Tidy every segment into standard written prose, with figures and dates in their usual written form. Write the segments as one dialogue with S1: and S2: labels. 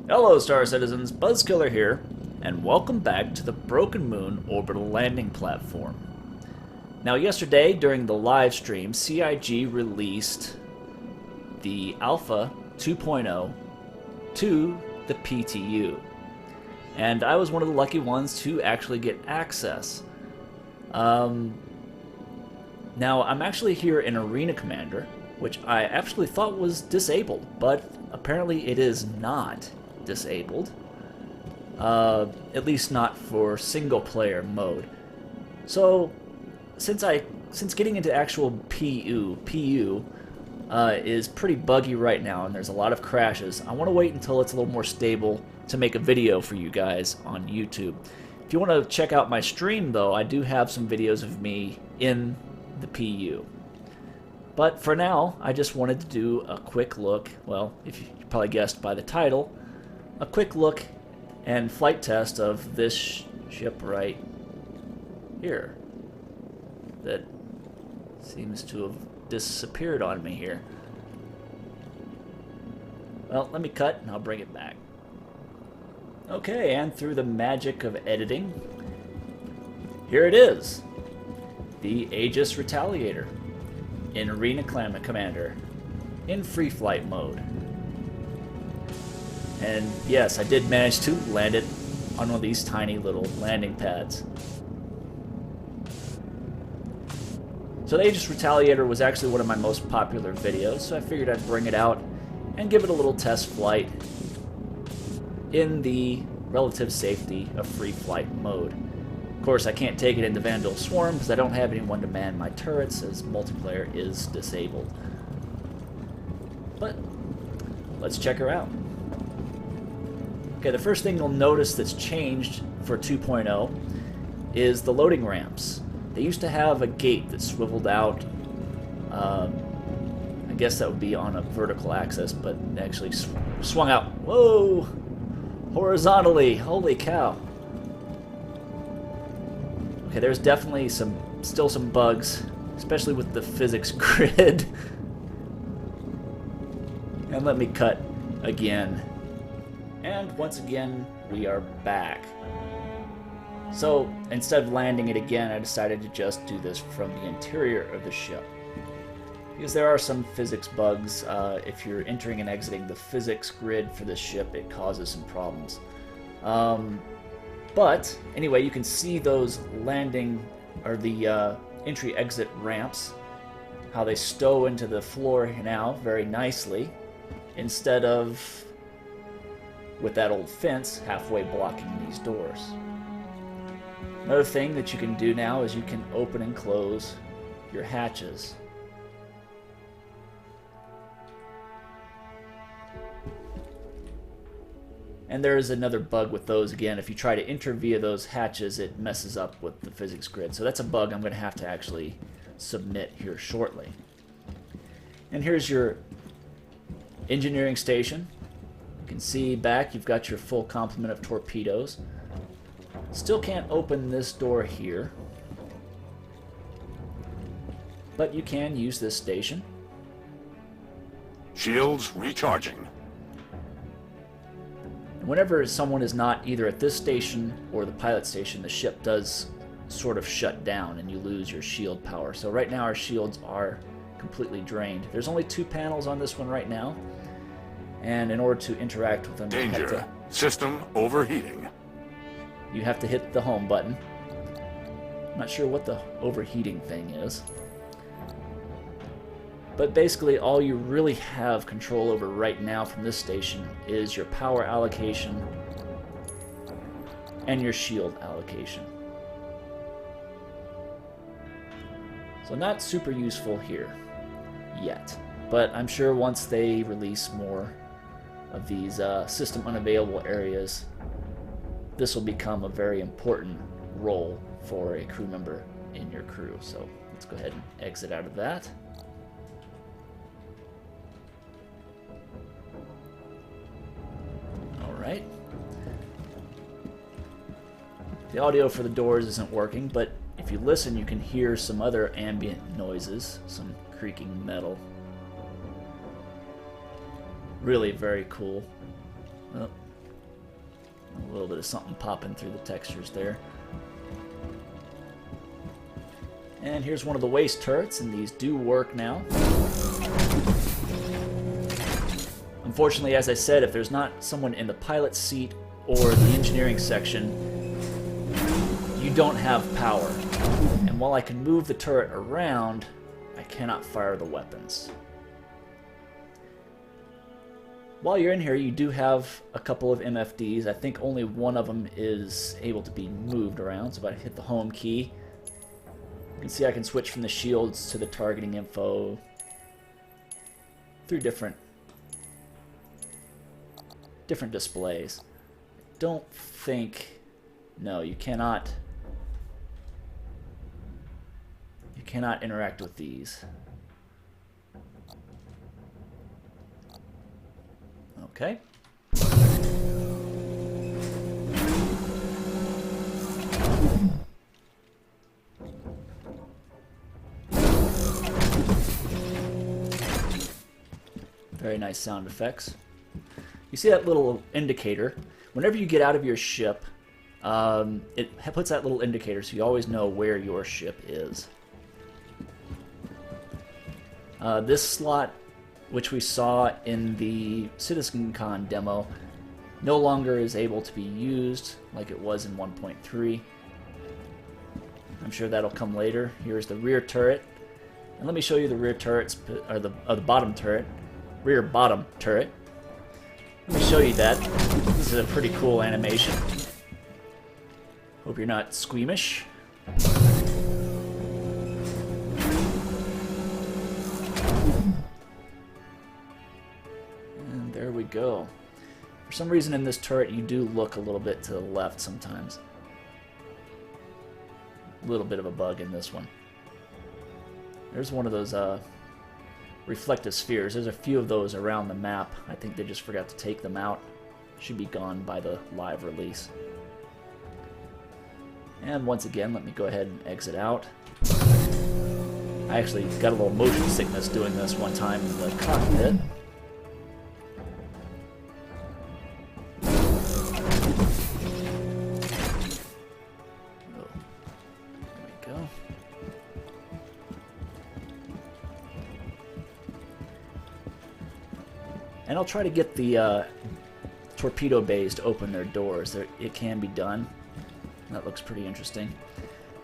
S1: Hello, Star Citizens, BuzZz here, and welcome back to the Broken Moon Orbital Landing Platform. Now, yesterday, during the live stream, CIG released the Alpha 2.0 to the PTU, and I was one of the lucky ones to actually get access. Now, I'm actually here in Arena Commander, which I actually thought was disabled, but apparently it is not disabled. At least not for single-player mode. So, since getting into actual PU is pretty buggy right now, and there's a lot of crashes, I want to wait until it's a little more stable to make a video for you guys on YouTube. If you want to check out my stream, though, I do have some videos of me in the PU. But for now, I just wanted to do a quick look, well, if you probably guessed by the title, a quick look and flight test of this ship right here that seems to have disappeared on me here. Well, let me cut and I'll bring it back. Okay, and through the magic of editing, here it is. The Aegis Retaliator in Arena Commander in free flight mode. And yes, I did manage to land it on one of these tiny little landing pads. So the Aegis Retaliator was actually one of my most popular videos, so I figured I'd bring it out and give it a little test flight in the relative safety of free flight mode. Of course, I can't take it into Vandal Swarm because I don't have anyone to man my turrets, as multiplayer is disabled. But let's check her out. Okay, the first thing you'll notice that's changed for 2.0 is the loading ramps. They used to have a gate that swiveled out. I guess that would be on a vertical axis, but it actually swung out. Whoa! Horizontally! Holy cow! Okay, there's definitely still some bugs, especially with the physics grid. And let me cut again. And once again, we are back. So, instead of landing it again, I decided to just do this from the interior of the ship. Because there are some physics bugs. If you're entering and exiting the physics grid for this ship, it causes some problems. But, anyway, you can see those landing, or the entry-exit ramps, how they stow into the floor now very nicely, instead of with that old fence halfway blocking these doors. Another thing that you can do now is you can open and close your hatches. And there is another bug with those again. If you try to enter via those hatches, it messes up with the physics grid. So that's a bug I'm going to have to actually submit here shortly. And here's your engineering station. You can see back you've got your full complement of torpedoes. Still can't open this door here, but you can use this station.
S2: Shields recharging.
S1: And whenever someone is not either at this station or the pilot station, the ship does sort of shut down and you lose your shield power. So right now our shields are completely drained. There's only 2 panels on this one right now. And in order to interact with them,
S2: Danger. System overheating.
S1: You have to hit the home button. I'm not sure what the overheating thing is. But basically all you really have control over right now from this station is your power allocation and your shield allocation. So not super useful here yet. But I'm sure once they release more of these system unavailable areas, this will become a very important role for a crew member in your crew. So let's go ahead and exit out of that. Alright. The audio for the doors isn't working, but if you listen you can hear some other ambient noises, some creaking metal. Really very cool. Oh, A little bit of something popping through the textures there. And here's one of the waste turrets, and these do work now. Unfortunately, as I said, if there's not someone in the pilot seat or the engineering section, you don't have power. And while I can move the turret around, I cannot fire the weapons. While you're in here, you do have a couple of MFDs. I think only one of them is able to be moved around. So if I hit the home key, you can see I can switch from the shields to the targeting info through different displays. Don't think... No, you cannot... You cannot interact with these. Okay. Very nice sound effects. You see that little indicator? Whenever you get out of your ship, it puts that little indicator so you always know where your ship is. This slot, which we saw in the CitizenCon demo, no longer is able to be used like it was in 1.3. I'm sure that'll come later. Here's the rear turret. And let me show you the rear turrets, or the bottom turret. Rear bottom turret. Let me show you that. This is a pretty cool animation. Hope you're not squeamish. And there we go. For some reason in this turret you do look a little bit to the left sometimes. A little bit of a bug in this one. There's one of those reflective spheres. There's a few of those around the map. I think they just forgot to take them out. Should be gone by the live release. And once again, let me go ahead and exit out. I actually got a little motion sickness doing this one time in the cockpit. Oh, there we go. And I'll try to get the torpedo bays to open their doors. It can be done. That looks pretty interesting.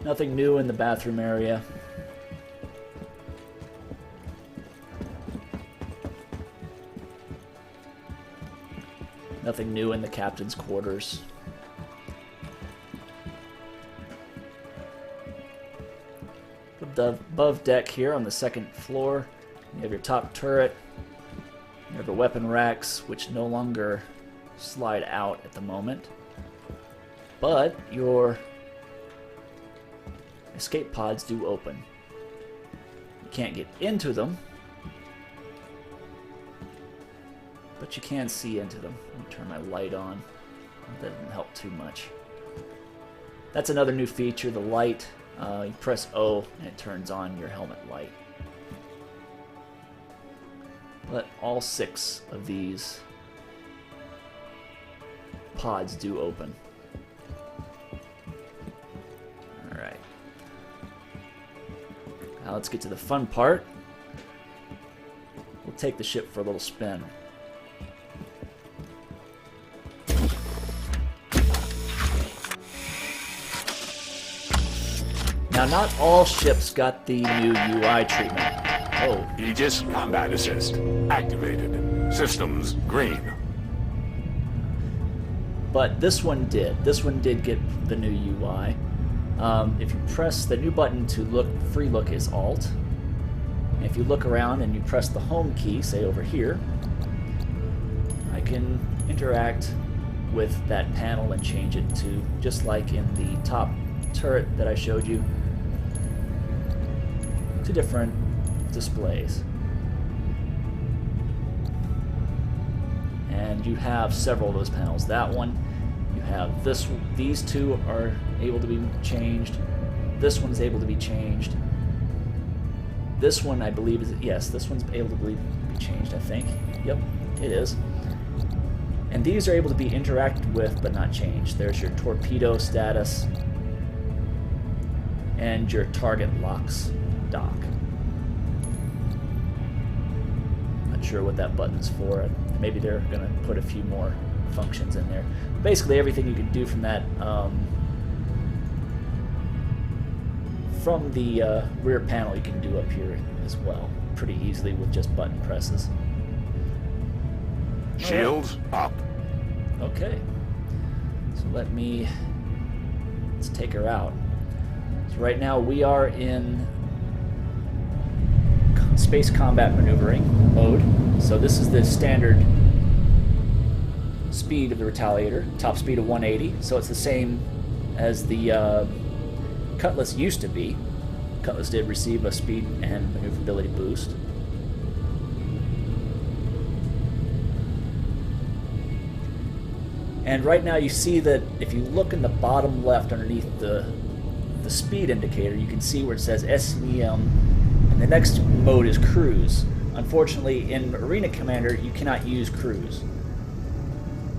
S1: Nothing new in the bathroom area. Nothing new in the captain's quarters. Above deck here on the second floor, you have your top turret. You have the weapon racks, which no longer slide out at the moment. But your escape pods do open. You can't get into them, but you can see into them. Let me turn my light on. That didn't help too much. That's another new feature, the light. You press O and it turns on your helmet light. But all 6 of these pods do open. Alright. Now let's get to the fun part. We'll take the ship for a little spin. Now, not all ships got the new UI treatment. Oh.
S2: Aegis Combat Assist activated. Systems green.
S1: But this one did. This one did get the new UI. If you press the new button to look, free look is Alt. And if you look around and you press the home key, say over here, I can interact with that panel and change it to, just like in the top turret that I showed you, to different displays. And you have several of those panels. That one, you have this. These two are able to be changed. This one's able to be changed. This one, I believe, is, yes, this one's able to be changed, I think. Yep, it is. And these are able to be interacted with but not changed. There's your torpedo status and your target locks dock. Not sure what that button's for. Maybe they're going to put a few more functions in there. Basically everything you can do from that from the rear panel you can do up here as well, pretty easily with just button presses.
S2: Shields up.
S1: Okay, so let's take her out. So right now we are in space combat maneuvering mode. So this is the standard speed of the Retaliator, top speed of 180. So it's the same as the Cutlass used to be. Cutlass did receive a speed and maneuverability boost. And right now you see that if you look in the bottom left underneath the speed indicator, you can see where it says SCM, and the next mode is cruise. Unfortunately, in Arena Commander, you cannot use cruise,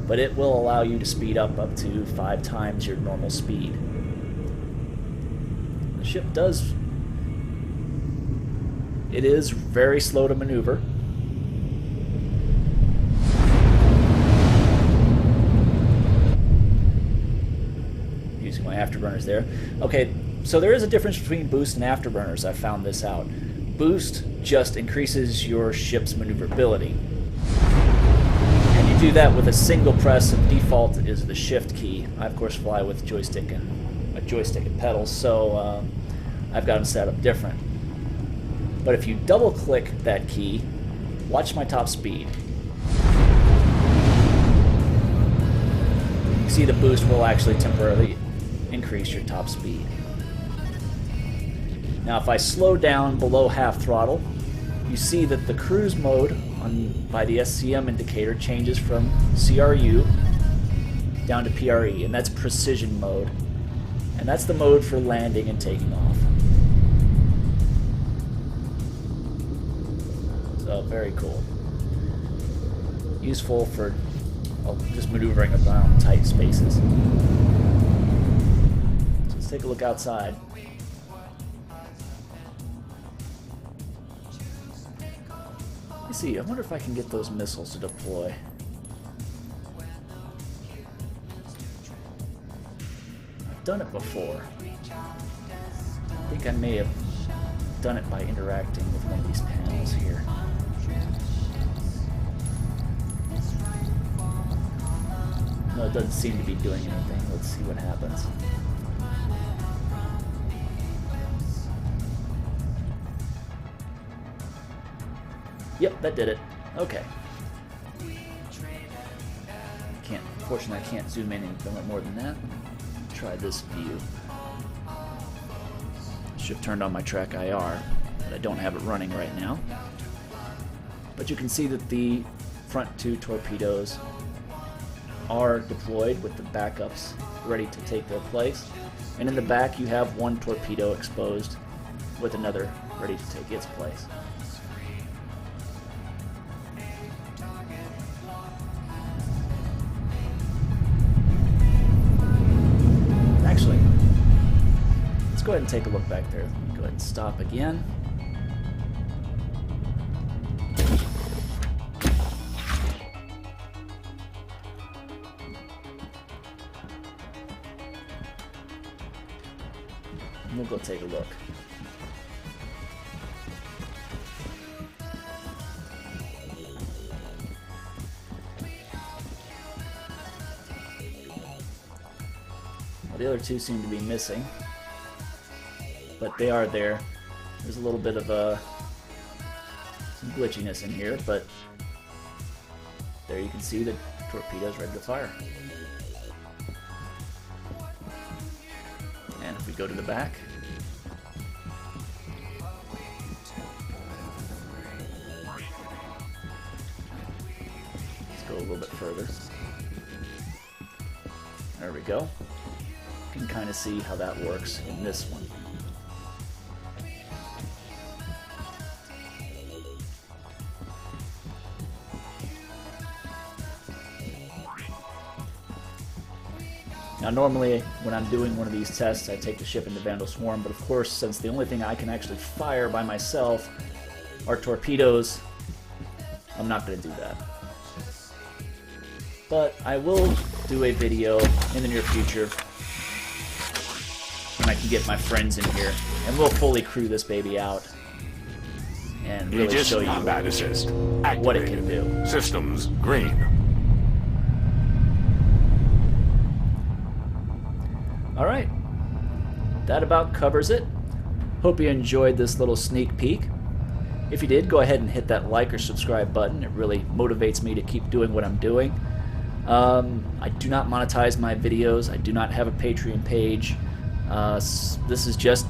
S1: but it will allow you to speed up to 5 times your normal speed. The ship it is very slow to maneuver. Using my afterburners there. Okay, so there is a difference between boost and afterburners. I found this out. Boost just increases your ship's maneuverability. And you do that with a single press, and default is the shift key. I of course fly with joystick and pedals, so I've got them set up different. But if you double click that key, watch my top speed. You see the boost will actually temporarily increase your top speed. Now if I slow down below half throttle, you see that the cruise mode by the SCM indicator changes from CRU down to PRE, and that's precision mode. And that's the mode for landing and taking off. So very cool. Useful for just maneuvering around tight spaces. So let's take a look outside. Let me see, I wonder if I can get those missiles to deploy. I've done it before. I think I may have done it by interacting with one of these panels here. No, it doesn't seem to be doing anything. Let's see what happens. Yep, that did it. Okay. Unfortunately, I can't zoom in any more than that. Try this view. Should have turned on my track IR, but I don't have it running right now. But you can see that the front 2 torpedoes are deployed with the backups ready to take their place. And in the back you have one torpedo exposed with another ready to take its place. Actually, let's go ahead and take a look back there. Go ahead and stop again. We'll go take a look. Well, the other two seem to be missing, but they are there. There's a little bit of some glitchiness in here, but there you can see the torpedoes ready to fire. And if we go to the back, let's go a little bit further. There we go. You can kind of see how that works in this one. Now normally when I'm doing one of these tests I take the ship into Vandal Swarm, but of course since the only thing I can actually fire by myself are torpedoes, I'm not going to do that. But I will do a video in the near future when I can get my friends in here, and we'll fully crew this baby out and really
S2: Aegis
S1: show you
S2: combat assist.
S1: what it can do.
S2: Systems green.
S1: Alright, that about covers it. Hope you enjoyed this little sneak peek. If you did, go ahead and hit that like or subscribe button. It really motivates me to keep doing what I'm doing. I do not monetize my videos. I do not have a Patreon page. This is just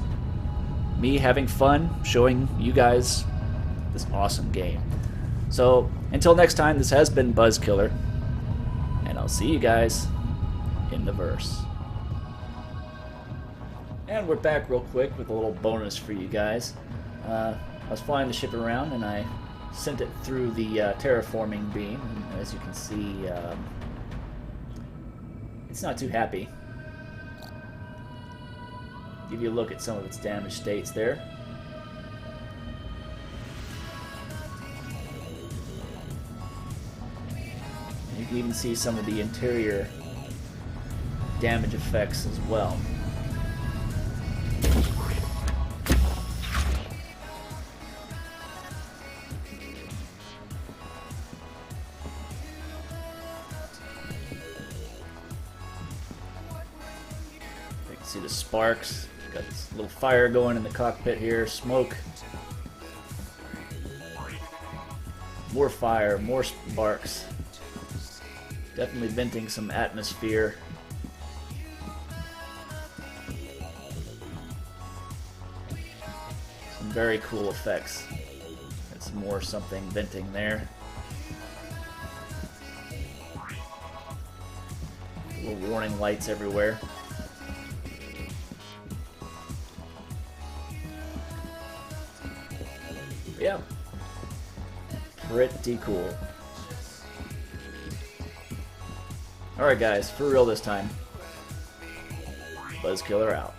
S1: me having fun, showing you guys this awesome game. So, until next time, this has been BuzZz, and I'll see you guys in the verse. And we're back real quick with a little bonus for you guys. I was flying the ship around and I sent it through the terraforming beam, and as you can see, it's not too happy. Give you a look at some of its damaged states there. And you can even see some of the interior damage effects as well. See the sparks. Got this little fire going in the cockpit here. Smoke. More fire, more sparks. Definitely venting some atmosphere. Some very cool effects. Got some more something venting there. Little warning lights everywhere. Yeah, pretty cool. Alright guys, for real this time. BuzZz out.